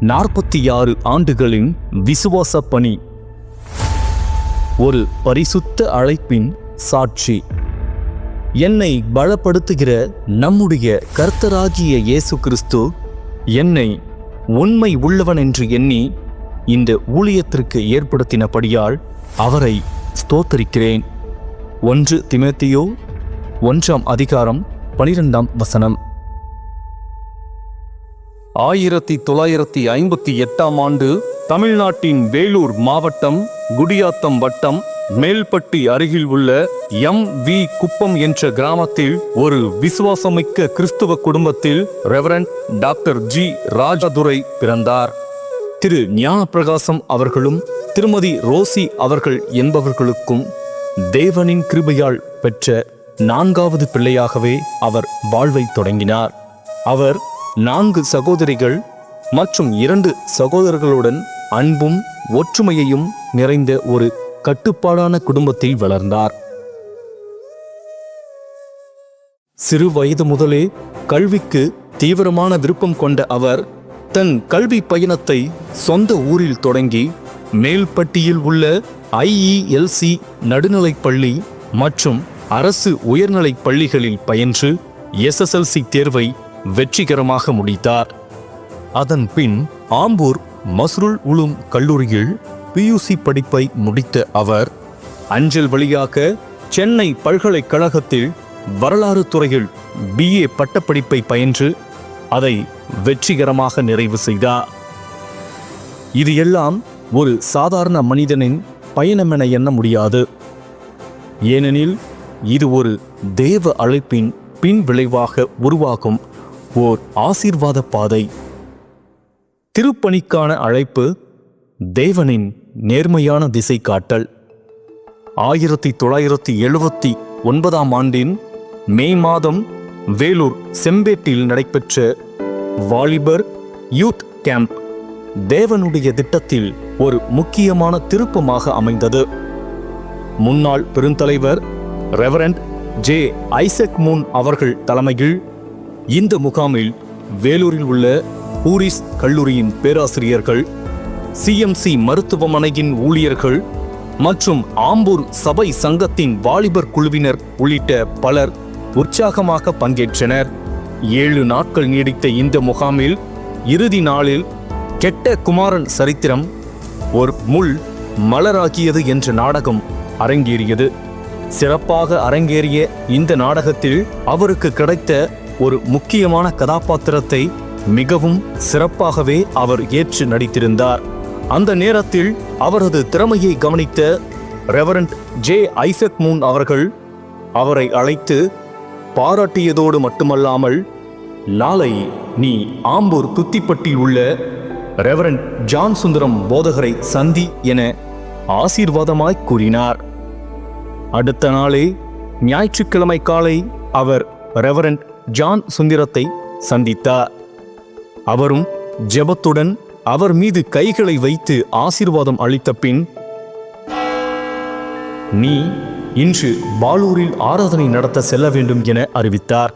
46 ஆண்டுகளின் விசுவாச பணி. ஒரு பரிசுத்த அழைப்பின் சாட்சி. என்னை பலப்படுத்துகிற நம்முடைய கர்த்தராகிய இயேசு கிறிஸ்து என்னை உண்மை உள்ளவன் என்று எண்ணி இந்த ஊழியத்திற்கு ஏற்படுத்தினபடியால் அவரை ஸ்தோத்தரிக்கிறேன். 1 தீமோத்தேயு 1:12. 1958 ஆண்டு தமிழ்நாட்டின் வேலூர் மாவட்டம் குடியாத்தம் வட்டம் மேல்பட்டி அருகில் உள்ள M.V. குப்பம் என்ற கிராமத்தில் ஒரு விசுவாசமிக்க கிறிஸ்துவ குடும்பத்தில் ரெவரண்ட் டாக்டர் G. ராஜதுரை பிறந்தார். திரு ஞானப்பிரகாசம் அவர்களும் திருமதி ரோசி அவர்கள் என்பவர்களுக்கும் தேவனின் கிருபையால் பெற்ற 4வது பிள்ளையாகவே அவர் வாழ்வை தொடங்கினார். அவர் 4 சகோதரிகள் மற்றும் 2 சகோதரர்களுடன் அன்பும் ஒற்றுமையையும் நிறைந்த ஒரு கட்டுப்பாடான குடும்பத்தில் வளர்ந்தார். சிறு வயது முதலே கல்விக்கு தீவிரமான விருப்பம் கொண்ட அவர் தன் கல்வி பயணத்தை சொந்த ஊரில் தொடங்கி மேல்பட்டியில் உள்ள IELC நடுநிலைப்பள்ளி மற்றும் அரசு உயர்நிலைப் பள்ளிகளில் பயின்று SSLC தேர்வை வெற்றிகரமாக முடித்தார். அதன் பின் ஆம்பூர் மஸ்ருல் உலும் கல்லூரியில் PUC படிப்பை முடித்த அவர் அஞ்சல் வழியாக சென்னை பல்கலைக்கழகத்தில் வரலாறு துறையில் BA பட்டப்படிப்பை பயின்று அதை வெற்றிகரமாக நிறைவு செய்தார். இது எல்லாம் ஒரு சாதாரண மனிதனின் பயணமென எண்ண முடியாது. ஏனெனில் இது ஒரு தேவ அழைப்பின் பின் விளைவாக உருவாகும் ஓர் ஆசீர்வாத பாதை. திருப்பணிக்கான அழைப்பு தேவனின் நேர்மையான திசை காட்டல். 1979 ஆண்டின் மே மாதம் வேலூர் செம்பேட்டில் நடைபெற்ற வாலிபர் யூத் கேம்ப் தேவனுடைய திட்டத்தில் ஒரு முக்கியமான திருப்பமாக அமைந்தது. முன்னாள் பெருந்தலைவர் ரெவரண்ட் J. ஐசக் மூன் அவர்கள் தலைமையில் இந்த முகாமில் வேலூரில் உள்ள பூரிஸ் கல்லூரியின் பேராசிரியர்கள், CMC மருத்துவமனையின் ஊழியர்கள் மற்றும் ஆம்பூர் சபை சங்கத்தின் வாலிபர் குழுவினர் உள்ளிட்ட பலர் உற்சாகமாக பங்கேற்றனர். 7 நாட்கள் நீடித்த இந்த முகாமில் இறுதி நாளில் கெட்ட குமாரன் சரித்திரம் ஒரு முள் மலராகியது என்ற நாடகம் அரங்கேறியது. சிறப்பாக அரங்கேறிய இந்த நாடகத்தில் அவருக்கு கிடைத்த ஒரு முக்கியமான கதாபாத்திரத்தை மிகவும் சிறப்பாகவே அவர் ஏற்று நடித்திருந்தார். அந்த நேரத்தில் அவரது திறமையை கவனித்த ரெவரண்ட் J. ஐசக் மூன் அவர்கள் அவரை அழைத்து பாராட்டியதோடு மட்டுமல்லாமல், நாளை நீ ஆம்பூர் துத்திப்பட்டில் உள்ள ரெவரண்ட் ஜான் சுந்தரம் போதகரை சந்தி என ஆசீர்வாதமாய் கூறினார். அடுத்த நாளே ஞாயிற்றுக்கிழமை காலை அவர் ரெவரண்ட் ஜான் சுந்தரத்தை சந்தித்தார். அவரும் ஜெபத்துடன் அவர் மீது கைகளை வைத்து ஆசீர்வாதம் அளித்த பின், நீ இன்று பாலூரில் ஆராதனை நடத்த செல்ல வேண்டும் என அறிவித்தார்.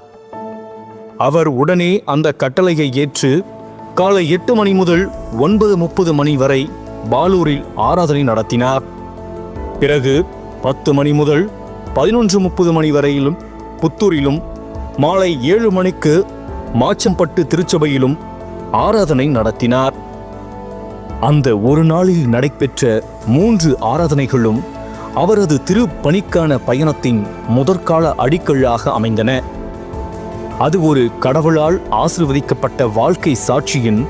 அவர் உடனே அந்த கட்டளையை ஏற்று காலை 8 மணி முதல் 9:30 மணி வரை பாலூரில் ஆராதனை நடத்தினார். பிறகு 10 மணி முதல் 11:30 மணி வரையிலும் புத்தூரிலும், மாலை 7 மணிக்கு மாச்சம்பட்டு திருச்சபையிலும் ஆராதனை நடத்தினார். அந்த ஒரு நாளில் நடைபெற்ற 3 ஆராதனைகளும் அவரது திருப்பணிக்கான பயணத்தின் முதற்கால அடிக்கல்லாக அமைந்தன. அது ஒரு கடவுளால் ஆசீர்வதிக்கப்பட்ட வாழ்க்கை சாட்சியின்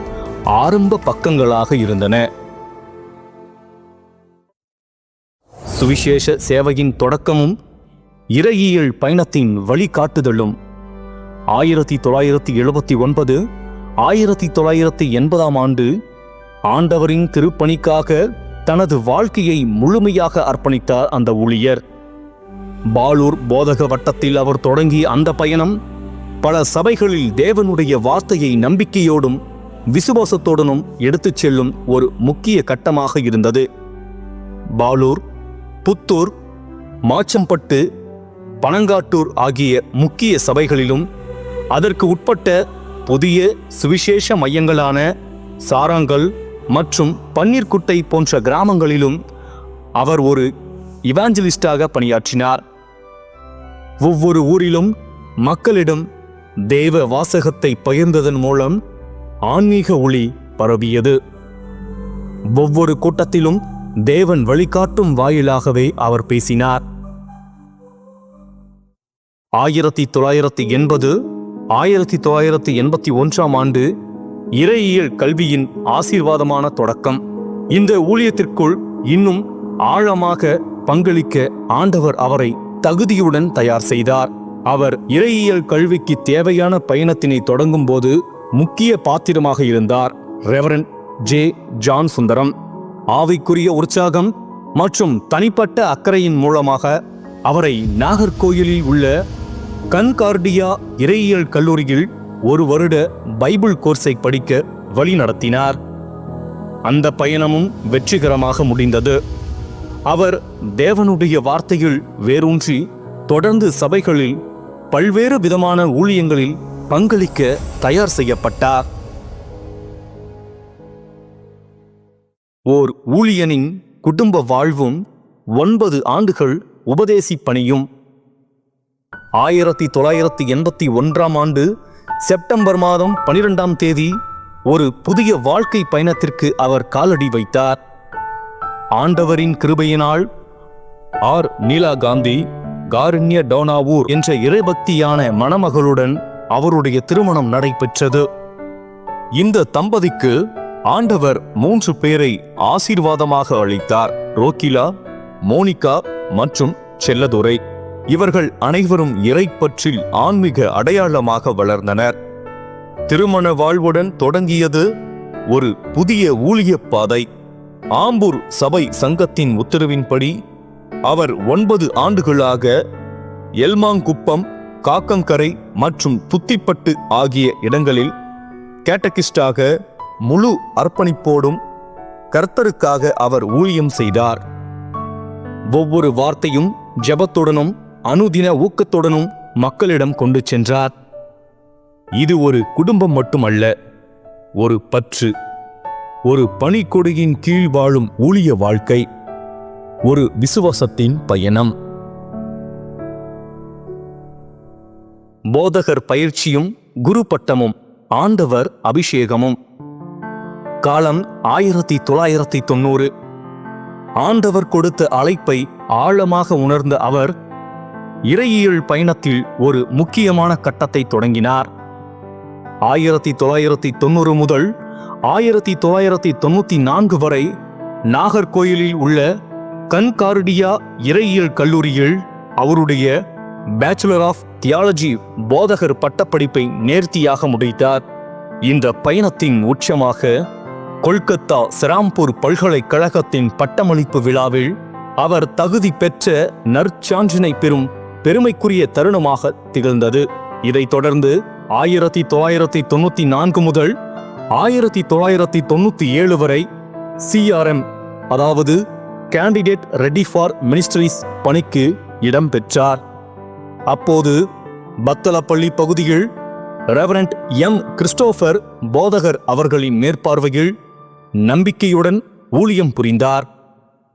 ஆரம்ப பக்கங்களாக இருந்தன. சுவிசேஷ சேவையின் தொடக்கமும் இறையியல் பயணத்தின் வழிகாட்டுதலும் 1979 1980 ஆண்டு ஆண்டவரின் திருப்பணிக்காக தனது வாழ்க்கையை முழுமையாக அர்ப்பணித்தார் அந்த ஊழியர். பாலூர் போதக வட்டத்தில் அவர் தொடங்கிய அந்த பயணம் பல சபைகளில் தேவனுடைய வார்த்தையை நம்பிக்கையோடும் விசுவாசத்தோடனும் எடுத்துச் செல்லும் ஒரு முக்கிய கட்டமாக இருந்தது. பாலூர், புத்தூர், மாச்சம்பட்டு, பனங்காட்டூர் ஆகிய முக்கிய சபைகளிலும் அதற்கு உட்பட்ட புதிய சுவிசேஷ மையங்களான சாராங்கல் மற்றும் பன்னீர்குட்டை போன்ற கிராமங்களிலும் அவர் ஒரு இவாஞ்சலிஸ்டாக பணியாற்றினார். ஒவ்வொரு ஊரிலும் மக்களிடம் தேவ வாசகத்தை பகிர்ந்ததன் மூலம் ஆன்மீக ஒளி பரவியது. ஒவ்வொரு கூட்டத்திலும் தேவன் வழிகாட்டும் வாயிலாகவே அவர் பேசினார். 1980 1981 ஆண்டு இறையியல் கல்வியின் ஆசீர்வாதமான தொடக்கம். இந்த ஊழியத்திற்குள் இன்னும் ஆழமாக பங்களிக்க ஆண்டவர் அவரை தகுதியுடன் தயார் செய்தார். அவர் இறையியல் கல்விக்கு தேவையான பயணத்தினை தொடங்கும் போது முக்கிய பாத்திரமாக இருந்தார். Reverend J. ஜான் சுந்தரம் ஆவிக்குரிய உற்சாகம் மற்றும் தனிப்பட்ட அக்கறையின் மூலமாக அவரை நாகர்கோயிலில் உள்ள கன்கார்டியா இறையியல் கல்லூரியில் 1 வருட பைபிள் கோர்ஸை படிக்க வழி நடத்தினார். அந்த பயணமும் வெற்றிகரமாக முடிந்தது. அவர் தேவனுடைய வார்த்தையில் வேரூன்றி தொடர்ந்து சபைகளில் பல்வேறு விதமான ஊழியங்களில் பங்களிக்க தயார் செய்யப்பட்டார். ஓர் ஊழியனின் குடும்ப வாழ்வும் 9 ஆண்டுகள் உபதேசி பணியும். 1981 ஆண்டு செப்டம்பர் மாதம் 12ஆம் தேதி ஒரு புதிய வாழ்க்கை பயணத்திற்கு அவர் காலடி வைத்தார். ஆண்டவரின் கிருபையினால் ஆர். நீலா காந்தி காருண்ய டோனாவூர் என்ற இறைபக்தியான மணமகளுடன் அவருடைய திருமணம் நடைபெற்றது. இந்த தம்பதிக்கு ஆண்டவர் 3 பேரை ஆசீர்வாதமாக அளித்தார். ரோக்கிலா, மோனிகா மற்றும் செல்லதுரை. இவர்கள் அனைவரும் இறைப்பற்றில் ஆன்மீக அடையாளமாக வளர்ந்தனர். திருமண வாழ்வுடன் தொடங்கியது ஒரு புதிய ஊழிய பாதை. ஆம்பூர் சபை சங்கத்தின் உத்தரவின்படி அவர் 9 ஆண்டுகளாக எல்மாங்குப்பம், காக்கங்கரை மற்றும் துத்திப்பட்டு ஆகிய இடங்களில் கேட்டகிஸ்டாக முழு அர்ப்பணிப்போடும் கர்த்தருக்காக அவர் ஊழியம் செய்தார். ஒவ்வொரு வார்த்தையும் ஜெபத்துடனும் அனுதின ஊக்கத்துடனும் மக்களிடம் கொண்டு சென்றார். இது ஒரு குடும்பம் மட்டுமல்ல, ஒரு பற்று, ஒரு பணிக்கொடியின் கீழ் வாழும் ஊழிய வாழ்க்கை, ஒரு விசுவாசத்தின் பயணம். போதகர் பயிற்சியும் குரு பட்டமும் ஆண்டவர் அபிஷேகமும். காலம் 1990. ஆண்டவர் கொடுத்த அழைப்பை ஆழமாக உணர்ந்த அவர் இறையியல் பயணத்தில் ஒரு முக்கியமான கட்டத்தை தொடங்கினார். 1990 முதல் 1994 வரை நாகர்கோயிலில் உள்ள கன்கார்டியா இறையியல் கல்லூரியில் அவருடைய பேச்சுலர் ஆஃப் தியாலஜி போதகர் பட்டப்படிப்பை நேர்த்தியாக முடித்தார். இந்த பயணத்தின் உச்சமாக கொல்கத்தா செராம்பூர் பல்கலைக்கழகத்தின் பட்டமளிப்பு விழாவில் அவர் தகுதி பெற்ற நற்சான்றினை பெறும் பெருமைக்குரிய தருணமாக திகழ்ந்தது. இதைத் தொடர்ந்து 1994 முதல் 1997 வரை CRM, அதாவது கேண்டிடேட் ரெடி ஃபார் மினிஸ்ட்ரிஸ் பணிக்கு இடம் பெற்றார். அப்போது பத்தலப்பள்ளி பகுதியில் ரெவரண்ட் M. கிறிஸ்டோபர் போதகர் அவர்களின் மேற்பார்வையில் நம்பிக்கையுடன் ஊழியம் புரிந்தார்.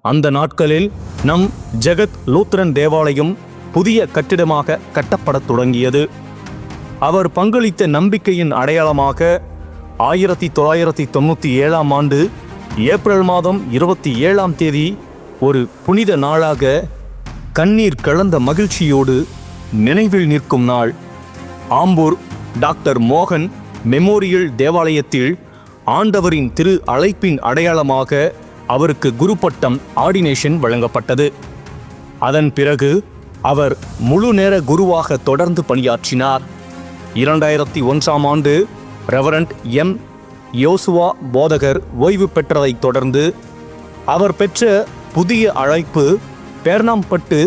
அந்த நாட்களில் நம் ஜெகத் லூத்ரன் தேவாலயம் புதிய கட்டிடமாக கட்டப்படத் தொடங்கியது. அவர் பங்களித்த நம்பிக்கையின் அடையாளமாக 1997 ஆண்டு ஏப்ரல் மாதம் 27ஆம் தேதி ஒரு புனித நாளாக கண்ணீர் கலந்த மகிழ்ச்சியோடு நினைவில் நிற்கும் நாள். ஆம்பூர் டாக்டர் மோகன் மெமோரியல் தேவாலயத்தில் ஆண்டவரின் திரு அழைப்பின் அடையாளமாக அவருக்கு குரு பட்டம் ஆர்டினேஷன் வழங்கப்பட்டது. அதன் பிறகு அவர் முழு நேர குருவாக தொடர்ந்து பணியாற்றினார். 2001ஆம் ஆண்டு ரெவரண்ட் M. யோசுவா போதகர் ஓய்வு பெற்றதைத் தொடர்ந்து அவர் பெற்ற புதிய அழைப்பு பேர்ணாம்பட்டு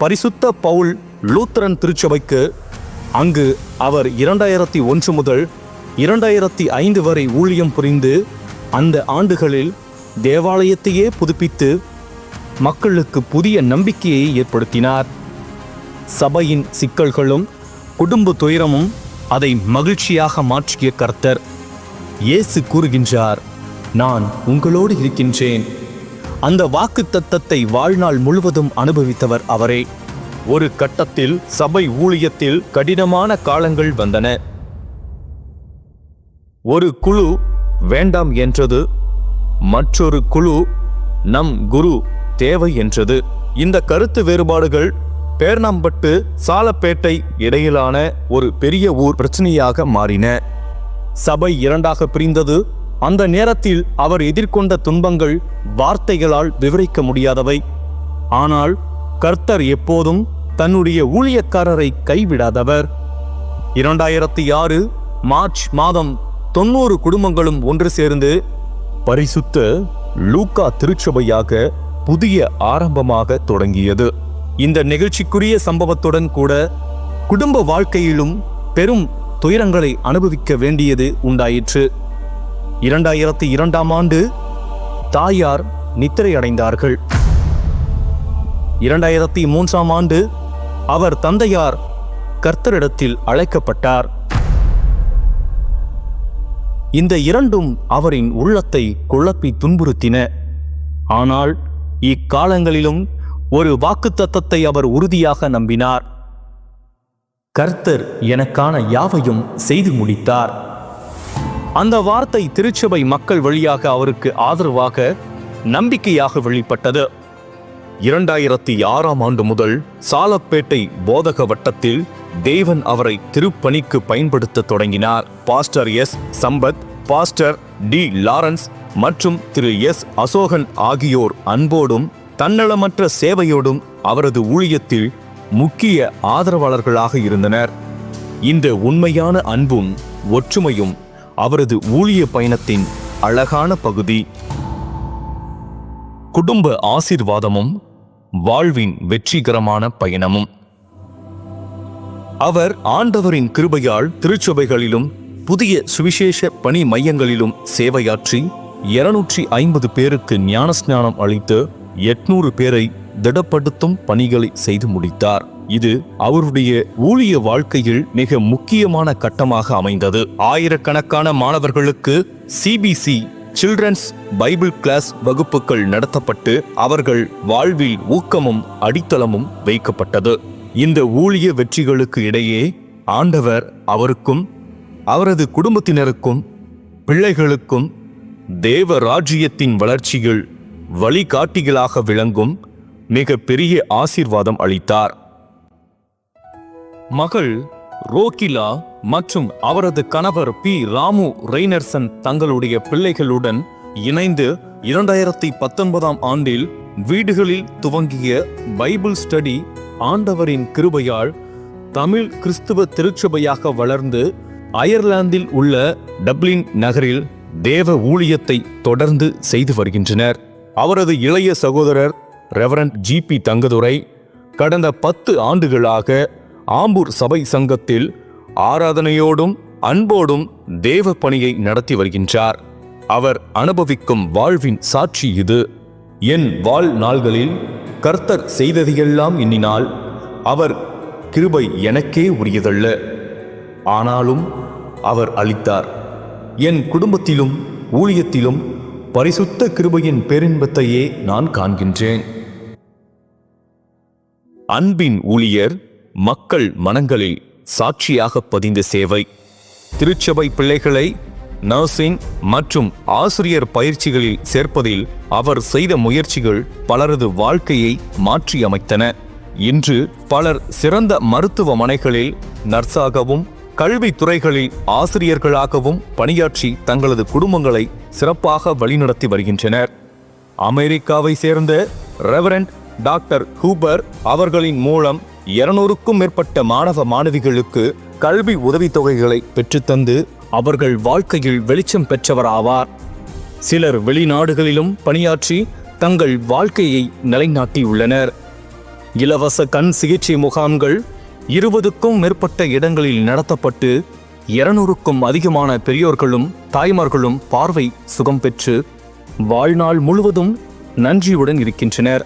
பரிசுத்த பவுல் லூத்தரன் திருச்சபைக்கு. அங்கு அவர் 2001 முதல் 2005 வரை ஊழியம் புரிந்து அந்த ஆண்டுகளில் தேவாலயத்தையே புதுப்பித்து மக்களுக்கு புதிய நம்பிக்கையை ஏற்படுத்தினார். சபையின் சிக்கல்களும் குடும்ப துயரமும் அதை மகிழ்ச்சியாக மாற்றிய கர்த்தர். இயேசு கூறுகின்றார், நான் உங்களோடு இருக்கின்றேன். அந்த வாக்குத்தத்தத்தை வாழ்நாள் முழுவதும் அனுபவித்தவர் அவரே. ஒரு கட்டத்தில் சபை ஊழியத்தில் கடினமான காலங்கள் வந்தன. ஒரு குழு வேண்டாம் என்றது, மற்றொரு குழு நம் குரு தேவை என்றது. இந்த கருத்து வேறுபாடுகள் பேர்ணாம்பட்டு சாலப்பேட்டை இடையிலான ஒரு பெரிய ஊர் பிரச்சனையாக மாறின. சபை இரண்டாக பிரிந்தது. அந்த நேரத்தில் அவர் எதிர்கொண்ட துன்பங்கள் வார்த்தைகளால் விவரிக்க முடியாதவை. ஆனால் கர்த்தர் எப்போதும் தன்னுடைய ஊழியக்காரரை கைவிடாதவர். 2006 மார்ச் மாதம் 90 குடும்பங்களும் ஒன்று சேர்ந்து பரிசுத்த லூக்கா திருச்சபையாக புதிய ஆரம்பமாக தொடங்கியது. இந்த நிகழ்ச்சிக்குரிய சம்பவத்துடன் கூட குடும்ப வாழ்க்கையிலும் பெரும் துயரங்களை அனுபவிக்க வேண்டியது உண்டாயிற்று. 2002ஆம் ஆண்டு தாயார் நித்திரையடைந்தார்கள். 2003ஆம் ஆண்டு அவர் தந்தையார் கர்த்தரிடத்தில் அழைக்கப்பட்டார். இந்த இரண்டும் அவரின் உள்ளத்தை குழப்பி துன்புறுத்தின. ஆனால் இக்காலங்களிலும் ஒரு வாக்குத்தத்தத்தை அவர் உறுதியாக நம்பினார். கர்த்தர் எனக்கான யாவையும் செய்து முடித்தார். அந்த வார்த்தை திருச்சபை மக்கள் வழியாக அவருக்கு ஆதரவாக நம்பிக்கையாக வெளிப்பட்டது. 2006ஆம் ஆண்டு முதல் சாலப்பேட்டை போதக வட்டத்தில் தேவன் அவரை திருப்பணிக்கு பயன்படுத்த தொடங்கினார். Pastor S. Sampath, pastor D. Lawrence மற்றும் திரு எஸ். அசோகன் ஆகியோர் அன்போடும் தன்னலமற்ற சேவையோடும் அவரது ஊழியத்தில் முக்கிய ஆதரவாளர்களாக இருந்தனர். இந்த உண்மையான அன்பும் ஒற்றுமையும் அவரது ஊழிய பயணத்தின் அழகான பகுதி. குடும்ப ஆசீர்வாதமும் வாழ்வின் வெற்றிகரமான பயணமும். அவர் ஆண்டவரின் கிருபையால் திருச்சபைகளிலும் புதிய சுவிசேஷ பணி மையங்களிலும் சேவையாற்றி 250 பேருக்கு ஞானஸ்நானம் அளித்து 800 பேரை திடப்படுத்தும் பணிகளை செய்து முடித்தார். இது அவருடைய ஊழிய வாழ்க்கையில் மிக முக்கியமான கட்டமாக அமைந்தது. ஆயிரக்கணக்கான மாணவர்களுக்கு சிபிசி சில்ட்ரன்ஸ் பைபிள் கிளாஸ் வகுப்புகள் நடத்தப்பட்டு அவர்கள் வாழ்வில் ஊக்கமும் அடித்தளமும் வைக்கப்பட்டது. இந்த ஊழிய வெற்றிகளுக்கு இடையே ஆண்டவர் அவருக்கும் அவரது குடும்பத்தினருக்கும் பிள்ளைகளுக்கும் தேவ ராஜ்யத்தின் வளர்ச்சியில் வழிகாட்டிகளாக விளங்கும் மிக பெரிய ஆசீர்வாதம் அளித்தார். மகள் ரோகிலா மற்றும் அவரது கணவர் பி. ராமு ரெய்னர்சன் தங்களுடைய பிள்ளைகளுடன் இணைந்து 2019ஆம் ஆண்டில் வீடுகளில் துவங்கிய பைபிள் ஸ்டடி ஆண்டவரின் கிருபையால் தமிழ் கிறிஸ்துவ திருச்சபையாக வளர்ந்து அயர்லாந்தில் உள்ள டப்ளின் நகரில் தேவ ஊழியத்தை தொடர்ந்து செய்து வருகின்றனர். அவரது இளைய சகோதரர் ரெவரண்ட் ஜி.பி. தங்கதுரை கடந்த 10 ஆண்டுகளாக ஆம்பூர் சபை சங்கத்தில் ஆராதனையோடும் அன்போடும் தேவ பணியை நடத்தி வருகின்றார். அவர் அனுபவிக்கும் வாழ்வின் சாட்சி இது. என் வாழ்நாள்களில் கர்த்தர் செய்ததையெல்லாம் எண்ணினால் அவர் கிருபை எனக்கே உரியதல்ல, ஆனாலும் அவர் அளித்தார். என் குடும்பத்திலும் ஊழியத்திலும் பரிசுத்த கிருபையின் பேரின்பத்தையே நான் காண்கின்றேன். அன்பின் ஊழியர் மக்கள் மனங்களில் சாட்சியாக பதிந்த சேவை. திருச்சபை பிள்ளைகளை நர்சிங் மற்றும் ஆசிரியர் பயிற்சிகளில் சேர்ப்பதில் அவர் செய்த முயற்சிகள் பலரது வாழ்க்கையை மாற்றியமைத்தன. இன்று பலர் சிறந்த மருத்துவமனைகளில் நர்ஸாகவும் கல்வித்துறைகளில் ஆசிரியர்களாகவும் பணியாற்றி தங்களது குடும்பங்களை சிறப்பாக வழிநடத்தி வருகின்றனர். அமெரிக்காவை சேர்ந்த ரெவரண்ட் டாக்டர் ஹூபர் அவர்களின் மூலம் 200க்கும் மேற்பட்ட மாணவ மாணவிகளுக்கு கல்வி உதவித்தொகைகளை பெற்றுத்தந்து அவர்கள் வாழ்க்கையில் வெளிச்சம் பெற்றவராவார். சிலர் வெளிநாடுகளிலும் பணியாற்றி தங்கள் வாழ்க்கையை நிலைநாட்டியுள்ளனர். இலவச கண் சிகிச்சை முகாம்கள் 20க்கும் மேற்பட்ட இடங்களில் நடத்தப்பட்டு 200க்கும் அதிகமான பெரியோர்களும் தாய்மார்களும் பார்வை சுகம் பெற்று வாழ்நாள் முழுவதும் நன்றியுடன் இருக்கின்றனர்.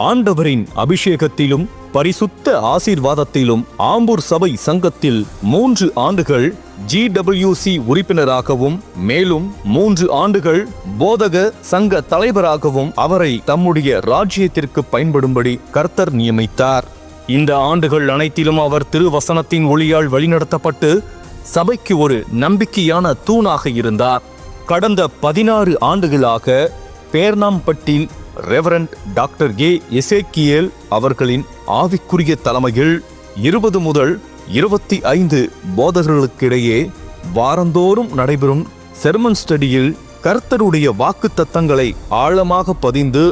ஆண்டவரின் அபிஷேகத்திலும் பரிசுத்த ஆசீர்வாதத்திலும் ஆம்பூர் சபை சங்கத்தில் 3 ஆண்டுகள் GWC உறுப்பினராகவும் மேலும் 3 ஆண்டுகள் போதக சங்க தலைவராகவும் அவரை தம்முடைய ராஜ்யத்திற்கு பயன்படும்படி கர்த்தர் நியமித்தார். இந்த ஆண்டுகள் அனைத்திலும் அவர் திருவசனத்தின் ஒளியால் வழிநடத்தப்பட்டு சபைக்கு ஒரு நம்பிக்கையான தூணாக இருந்தார். கடந்த 16 ஆண்டுகளாக பேர்ணாம்பட்டில் ரெவரண்ட் டாக்டர் எசேக்கியேல் அவர்களின் ஆவிக்குரிய தலைமையில் 20 முதல் 25 போதகர்களுக்கிடையே வாரந்தோறும் நடைபெறும் செர்மன் ஸ்டடியில் கர்த்தருடைய வாக்குத்தத்தங்களை ஆழமாக பதிந்து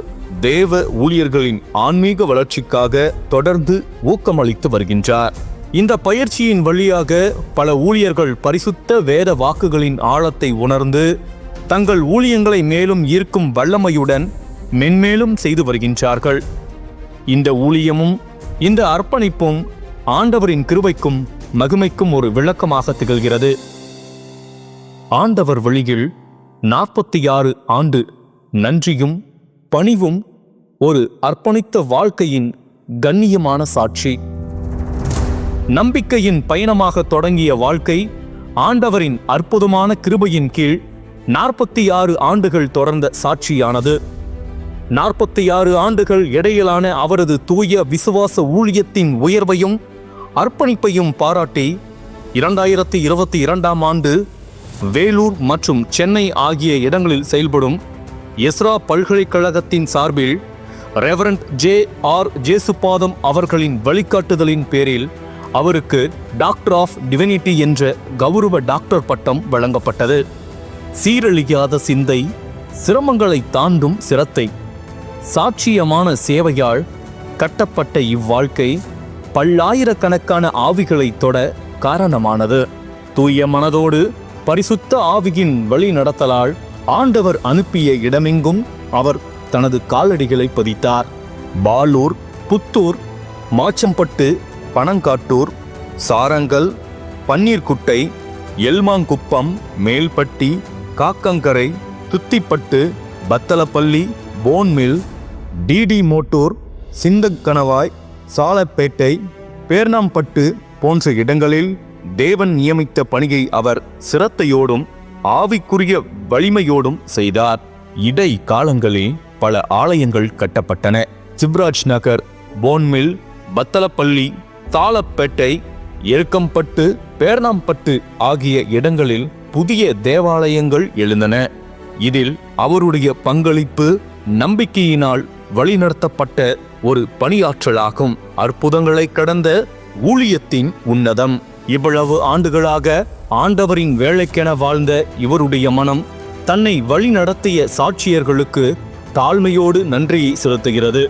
தேவ ஊழியர்களின் ஆன்மீக வளர்ச்சிக்காக தொடர்ந்து ஊக்கமளித்து வருகின்றார். இந்த பயிற்சியின் வழியாக பல ஊழியர்கள் பரிசுத்த வேத வாக்குகளின் ஆழத்தை உணர்ந்து தங்கள் ஊழியங்களை மேலும் ஈர்க்கும் வல்லமையுடன் மென்மேலும் செய்து வருகின்றார்கள். இந்த ஊழியமும் இந்த அர்ப்பணிப்பும் ஆண்டவரின் கிருபைக்கும் மகிமைக்கும் ஒரு விளக்கமாக திகழ்கிறது. ஆண்டவர் வழியில் 46 ஆண்டு நன்றியும் பணிவும் ஒரு அர்ப்பணித்த வாழ்க்கையின் கண்ணியமான சாட்சி. நம்பிக்கையின் பயணமாக தொடங்கிய வாழ்க்கை ஆண்டவரின் அற்புதமான கிருபையின் கீழ் 46 ஆண்டுகள் தொடர்ந்த சாட்சியானது. 46 ஆண்டுகள் இடையிலான அவரது தூய விசுவாச ஊழியத்தின் உயர்வையும் அர்ப்பணிப்பையும் பாராட்டி 2022ஆம் ஆண்டு வேலூர் மற்றும் சென்னை ஆகிய இடங்களில் செயல்படும் எஸ்ரா பல்கலைக்கழகத்தின் சார்பில் ரெவரண்ட் J.R. ஜேசுபாதம் அவர்களின் வழிகாட்டுதலின் பேரில் அவருக்கு டாக்டர் ஆஃப் டிவினிட்டி என்ற கௌரவ டாக்டர் பட்டம் வழங்கப்பட்டது. சீரழியாத சிந்தை, சிரமங்களை தாண்டும் சிரத்தை, சாட்சியமான சேவையால் கட்டப்பட்ட இவ்வாழ்க்கை பல்லாயிரக்கணக்கான ஆவிகளை தொட காரணமானது. தூய மனதோடு பரிசுத்த ஆவியின் வழி நடத்தலால் ஆண்டவர் அனுப்பிய இடமெங்கும் அவர் தனது காலடிகளை பதித்தார். பாலூர், புத்தூர், மாச்சம்பட்டு, பனங்காட்டூர், சாரங்கல், பன்னீர்குட்டை, எல்மாங்குப்பம், மேல்பட்டி, காக்கங்கரை, துத்திப்பட்டு, பத்தலப்பள்ளி, போன்மில், டிடி மோட்டூர், சிந்தக்கணவாய், சாலப்பேட்டை, பேர்ணாம்பட்டு போன்ற இடங்களில் தேவன் நியமித்த பணியை அவர் சிரத்தையோடும் ஆவிக்குரிய வலிமையோடும் செய்தார். இடை காலங்களில் பல ஆலயங்கள் கட்டப்பட்டன. சிவ்ராஜ் நகர், போன்மில், பத்தலப்பள்ளி, சாலப்பேட்டை, எருக்கம்பட்டு, பேர்ணாம்பட்டு ஆகிய இடங்களில் புதிய தேவாலயங்கள் எழுந்தன. இதில் அவருடைய பங்களிப்பு நம்பிக்கையினால் வழிநடத்தப்பட்ட ஒரு பணியாற்றலாகும். அற்புதங்களை கடந்த ஊழியத்தின் உன்னதம். இவ்வளவு ஆண்டுகளாக ஆண்டவரின் வேலைக்கென வாழ்ந்த இவருடைய மனம் தன்னை வழிநடத்திய சாட்சியர்களுக்கு தாழ்மையோடு நன்றியை செலுத்துகிறது.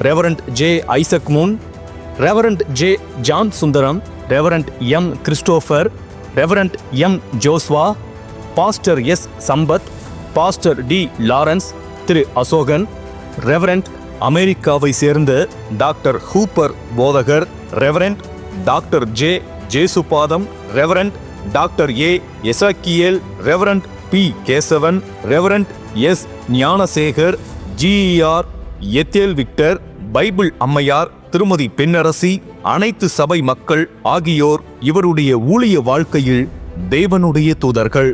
Reverend J. Isaac Moon, reverend J. John Sundaram, reverend M. Christopher, reverend M. Joshua, pastor S. Sampath, pastor D. Lawrence, Thiru Ashokan, reverend அமெரிக்காவை சேர்ந்த டாக்டர் ஹூப்பர் போதகர், reverend doctor J. Jesupatham, reverend doctor A. Ezekiel, reverend P. Kesavan, reverend S. Gnanasekar, GER Ethel Victor, Bible அம்மையார், திருமதி பெண்ணரசி, அனைத்து சபை மக்கள் ஆகியோர் இவருடைய ஊழிய வாழ்க்கையில் தேவனுடைய தூதர்கள்.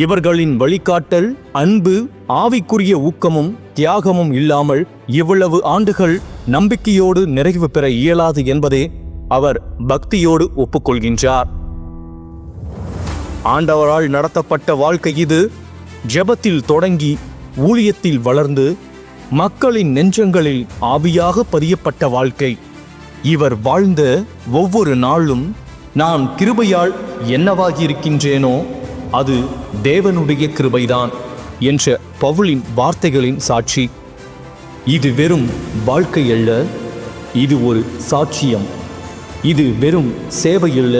இவர்களின் வழிகாட்டல், அன்பு, ஆவிக்குரிய ஊக்கமும் தியாகமும் இல்லாமல் இவ்வளவு ஆண்டுகள் நம்பிக்கையோடு நிறைவு பெற இயலாது என்பதே அவர் பக்தியோடு ஒப்புக்கொள்கின்றார். ஆண்டவரால் நடத்தப்பட்ட வாழ்க்கை இது. ஜெபத்தில் தொடங்கி ஊழியத்தில் வளர்ந்து மக்களின் நெஞ்சங்களில் ஆவியாக பதியப்பட்ட வாழ்க்கை. இவர் வாழ்ந்த ஒவ்வொரு நாளும் நான் கிருபையால் என்னவாகியிருக்கின்றேனோ அது தேவனுடைய கிருபைதான் என்ற பவுலின் வார்த்தைகளின் சாட்சி. இது வெறும் வாழ்க்கை அல்ல, இது ஒரு சாட்சியம். இது வெறும் சேவையல்ல,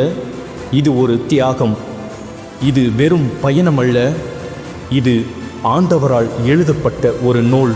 இது ஒரு தியாகம். இது வெறும் பயணமல்ல, இது ஆண்டவரால் எழுதப்பட்ட ஒரு நூல்.